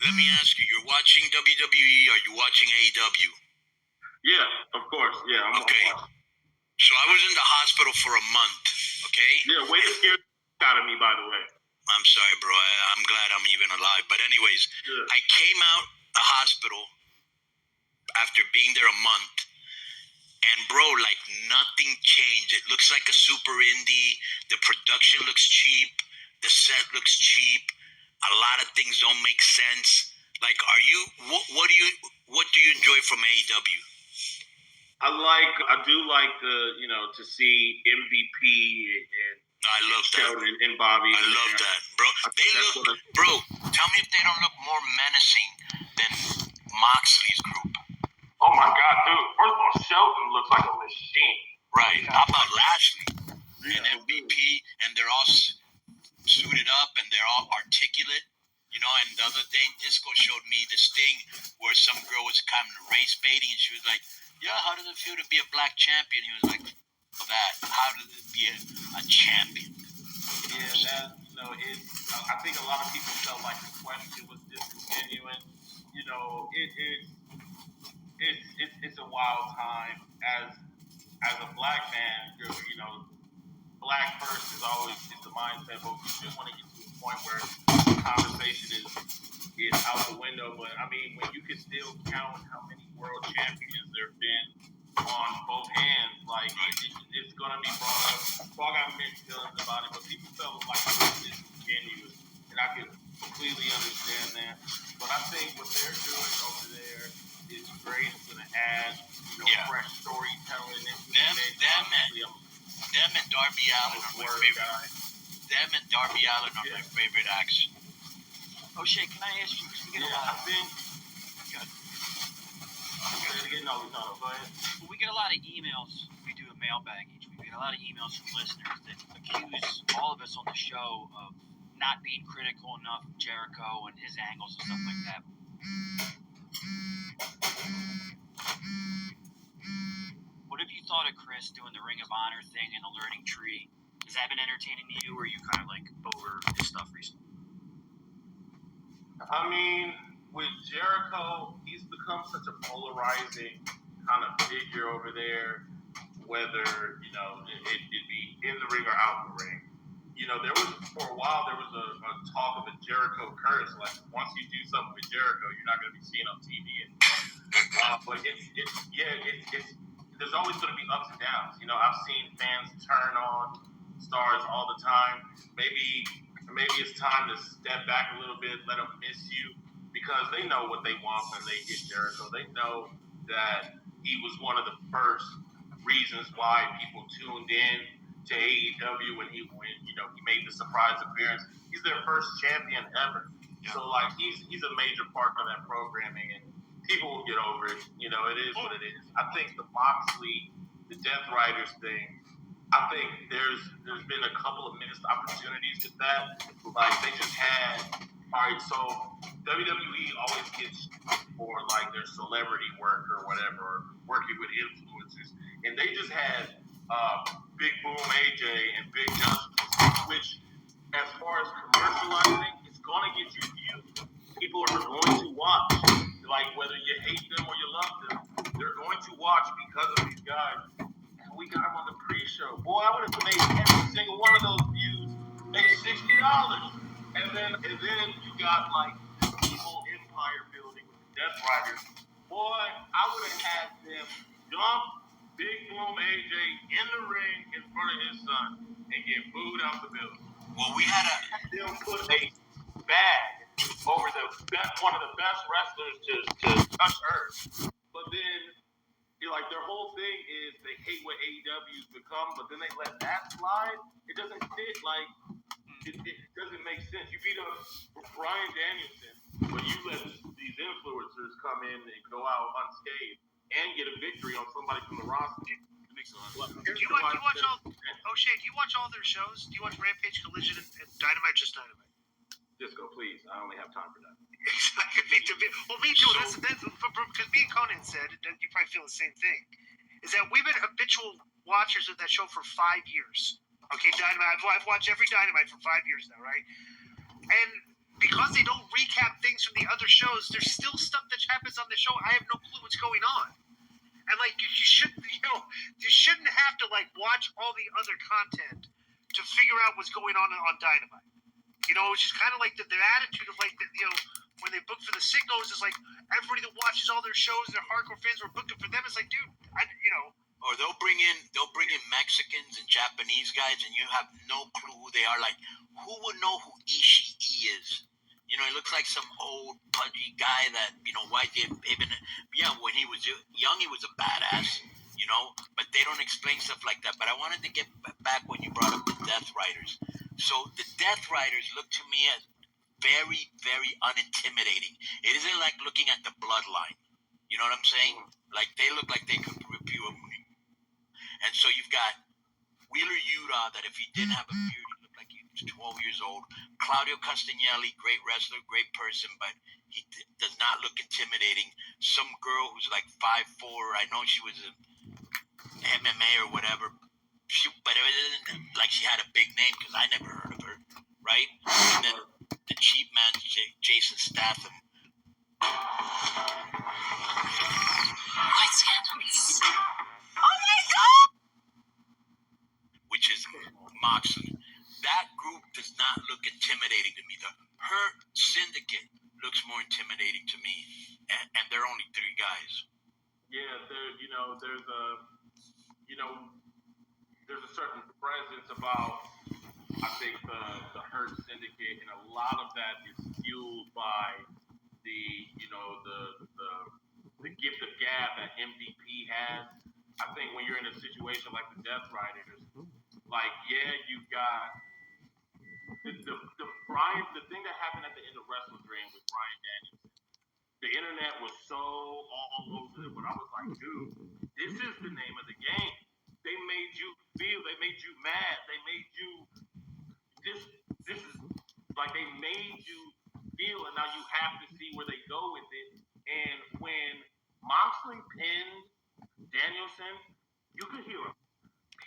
Let me ask you: you're watching WWE? Are you watching AEW? Yeah, of course. Yeah, I'm okay. So I was in the hospital for a month. Okay. Yeah, way to scare the out of me, by the way. I'm sorry, bro. I'm glad I'm even alive. But anyways, I came out the hospital after being there a month, and bro, like nothing changed. It looks like a super indie. The production looks cheap. The set looks cheap. A lot of things don't make sense. Like, are you? What do you enjoy from AEW? I do like to see MVP and I love Sheldon and Bobby. I love that, bro. They look, bro. Tell me if they don't look more menacing than Moxley's group. Oh my God, dude! First of all, Sheldon looks like a machine. Right. How about Lashley and MVP? And they're all suited up and they're all articulate. You know, and the other day, Disco showed me this thing where some girl was kind of race baiting, and she was like, "Yeah, how does it feel to be a black champion?" He was like, "That. How does it be a champion?" Yeah, I think a lot of people felt like the question was disingenuous. You know, it's a wild time as a black man. Black first is always the mindset, but we do want to get to a point where the conversation is out the window. But I mean, when you can still count how many world champions there have been on both hands, like it's going to be brought up. Paul got mixed feelings about it, but people felt like it was disingenuous, and I could completely understand that. But I think what they're doing over there is great. It's going to add fresh storytelling. Them and Darby Allin are my favorite. Them and Darby Allin are my favorite acts. O'Shea, can I ask you? Because we get a lot. We get a lot of emails. We do a mailbag each week. We get a lot of emails from listeners that accuse all of us on the show of not being critical enough of Jericho and his angles and stuff like that. What have you thought of Chris doing the Ring of Honor thing and the Learning Tree? Has that been entertaining to you, or are you kind of like over his stuff recently? I mean, with Jericho, he's become such a polarizing kind of figure over there, whether, it'd be in the ring or out the ring. For a while, there was a talk of a Jericho curse. Like, once you do something with Jericho, you're not going to be seen on TV anymore. But there's always going to be ups and downs. I've seen fans turn on stars all the time. Maybe it's time to step back a little bit, let them miss you, because they know what they want when they get Jericho. They know that he was one of the first reasons why people tuned in to AEW when he made the surprise appearance. He's their first champion ever. Yeah. So he's a major part of that programming, and people will get over it. It is what it is. I think the Moxley, the Death Riders thing, I think there's been a couple of missed opportunities with that. Like, they just had, all right, so WWE always gets for their celebrity work or whatever, or working with influencers, and they just had Big Boom AJ and Big Justice, which, as far as commercializing, it's going to get you views. People are going to watch, whether you hate them or you love them, they're going to watch because of these guys. We got him on the pre-show. Boy, I would have made every single one of those views. Made $60. And then you got Evil Empire building with the Death Riders. Boy, I would have had them jump Big Boom AJ in the ring in front of his son and get booed out the building. Well, we had them put a bag over one of the best wrestlers to touch earth. But then their whole thing is they hate what AEW's become, but then they let that slide. It doesn't fit. It doesn't make sense. You beat up Bryan Danielson, but you let these influencers come in and go out unscathed and get a victory on somebody from the roster. Do you watch all? O'Shea, do you watch all their shows? Do you watch Rampage, Collision, and Dynamite? Just Dynamite. Disco, please. I only have time for that. Exactly. Well, me too. That's because me and Conan said, and you probably feel the same thing, is that we've been habitual watchers of that show for 5 years. Okay, Dynamite. I've watched every Dynamite for 5 years now, right? And because they don't recap things from the other shows, there's still stuff that happens on the show. I have no clue what's going on. And like you shouldn't have to like watch all the other content to figure out what's going on Dynamite. It's just kind of like their attitude of like when they book for the sickos is like everybody that watches all their shows, their hardcore fans were booking for them. It's like, dude, Or they'll bring in Mexicans and Japanese guys, and you have no clue who they are. Like, who would know who Ishii is? He looks like some old pudgy guy that why did even when he was young he was a badass. But they don't explain stuff like that. But I wanted to get back when you brought up the Death Riders. So the Death Riders look to me as very, very unintimidating. It isn't like looking at the Bloodline. You know what I'm saying? Like, they look like they could rip you up. And so you've got Wheeler Yuta, that if he didn't have a beard, he looked like he was 12 years old. Claudio Castagnelli, great wrestler, great person, but he does not look intimidating. Some girl who's like 5'4", I know she was a MMA or whatever, but it wasn't like she had a big name because I never heard of her, right? And then the cheap man, Jason Statham. Quite scandalous. Which is Moxley. That group does not look intimidating to me. The Hurt Syndicate looks more intimidating to me, and they're only 3 guys. Yeah, there's a certain presence about, I think, the Hurt Syndicate, and a lot of that is fueled by the gift of gab that MVP has. I think when you're in a situation like the Death Riders, like, you've got the thing that happened at the end of Wrestle Dream with Bryan Danielson. The internet was so all over it, but I was like, dude, this is the name of the game. They made you feel, they made you mad, they made you this is like they made you feel, and now you have to see where they go with it. And when Moxley pinned Danielson, you could hear a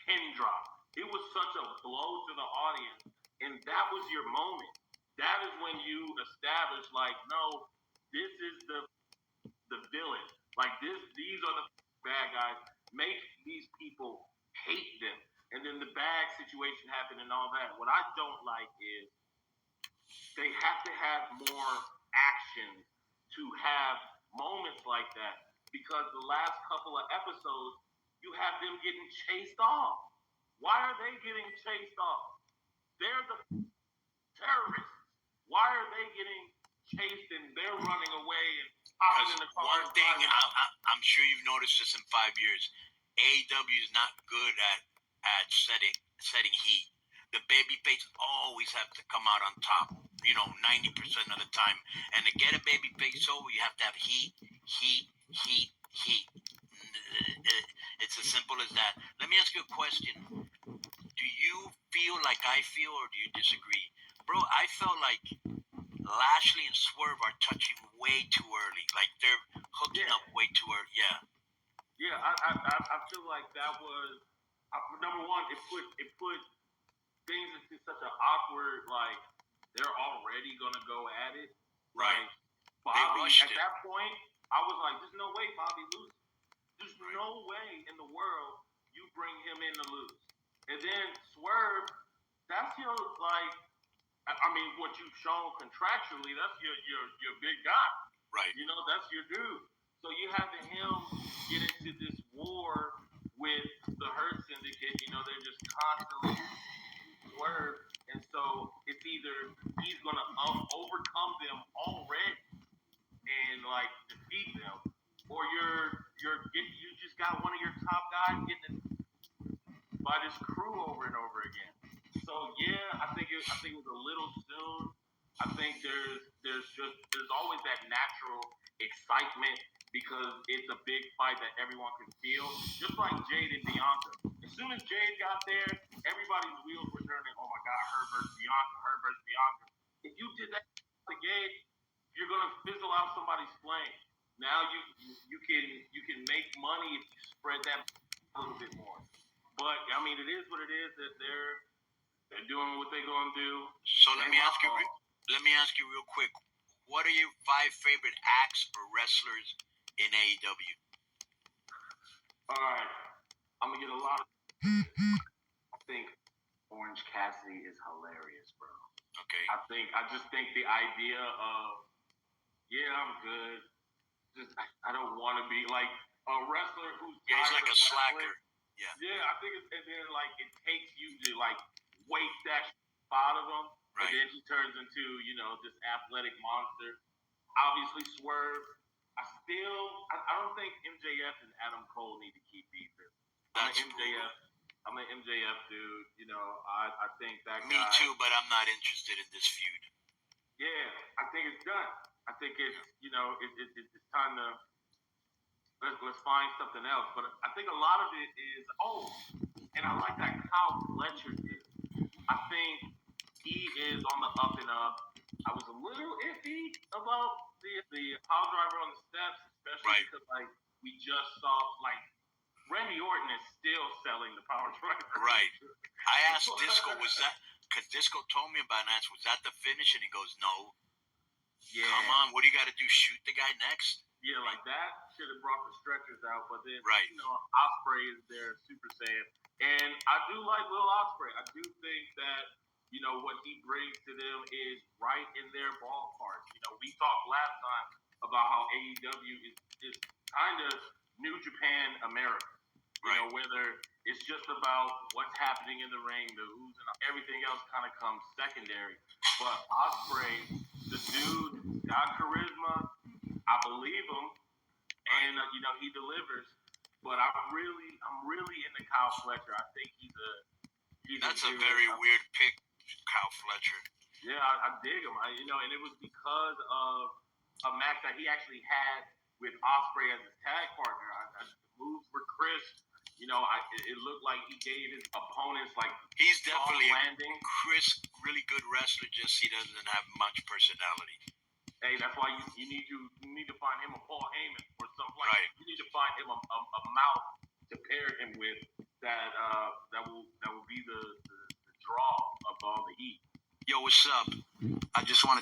pin drop. It was such a blow to the audience, and that was your moment. That is when you establish, like, no, this is the villain. Like, these are the bad guys. Make these people hate them. And then the bag situation happened and all that. What I don't like is they have to have more action to have moments like that, because the last couple of episodes, you have them getting chased off. Why are they getting chased off? They're the terrorists. Why are they getting chased and they're running away and hopping in the car? One thing, I'm sure you've noticed this in 5 years, AEW is not good at setting heat. The babyface always have to come out on top, 90% of the time. And to get a babyface over, you have to have heat. It's as simple as that. Let me ask you a question. Do you feel like I feel, or do you disagree? Bro, I felt like Lashley and Swerve are touching way too early. Like, they're hooking up way too early. Yeah. Yeah, I feel like that was number one. It put things into such an awkward, like, they're already gonna go at it. Right. Like, Bobby, rushed at it. that point, I was like, there's no way Bobby loses. There's no way in the world you bring him in to lose. And then Swerve, that's your, like, I mean, what you've shown contractually, that's your big guy. Right. That's your dude. So you have him get into this war with the Hurt Syndicate. They're just constantly Swerve. And so it's either he's going to overcome them already and, like, defeat them, or you just got one of your top guys getting by this crew over and over again. So I think it was a little soon. I think there's always that natural excitement because it's a big fight that everyone can feel. Just like Jade and Bianca. As soon as Jade got there, everybody's wheels were turning. Oh my God, her versus Bianca. If you did that again, you're gonna fizzle out somebody's flame. Now you can make money if you spread that a little bit more. But I mean, it is what it is. That they're doing what they're gonna do. So let me ask you let me ask you real quick. What are your 5 favorite acts or wrestlers in AEW? All right, I'm gonna get a lot. I think Orange Cassidy is hilarious, bro. Okay. I just think the idea of I'm good. Just I don't want to be like a wrestler who's Yeah, he's like a slacker. Yeah. Yeah, I think it's, and then like it takes you to like wait that out of him, Right. and then he turns into this athletic monster. Obviously, Swerve. I don't think MJF and Adam Cole need to keep beefing. That's I'm an MJF dude. I think that Me guy. too, but I'm not interested in this feud. Yeah, I think it's done. I think it's it's time to let's find something else. But I think a lot of it is and I like that Kyle Fletcher did. I think he is on the up and up. I was a little iffy about the power driver on the steps, especially because like we just saw like Randy Orton is still selling the power driver. Right. I asked Disco, was that because Disco told me about it? Was that the finish? And he goes, no. Yeah. Come on, what do you got to do? Shoot the guy next? Yeah, like that should have brought the stretchers out, but then Right. Ospreay is there, Super Saiyan, and I do like Will Ospreay. I do think that what he brings to them is right in their ballpark. We talked last time about how AEW is kind of New Japan America. Right. Whether it's just about what's happening in the ring, the who's and everything else kind of comes secondary. But Ospreay, the dude, got charisma. I believe him, and he delivers. But I'm really into Kyle Fletcher. I think he's That's a very weird pick, Kyle Fletcher. Yeah, I dig him. And it was because of a match that he actually had with Ospreay as his tag partner. The moves were crisp. It looked like he gave his opponents like he's definitely landing. Crisp, really good wrestler. Just he doesn't have much personality. Hey, that's why you need to find him a Paul Heyman or something like right. that. You need to find him a mouth to pair him with that will be the draw of all the heat. Yo, what's up? I just want to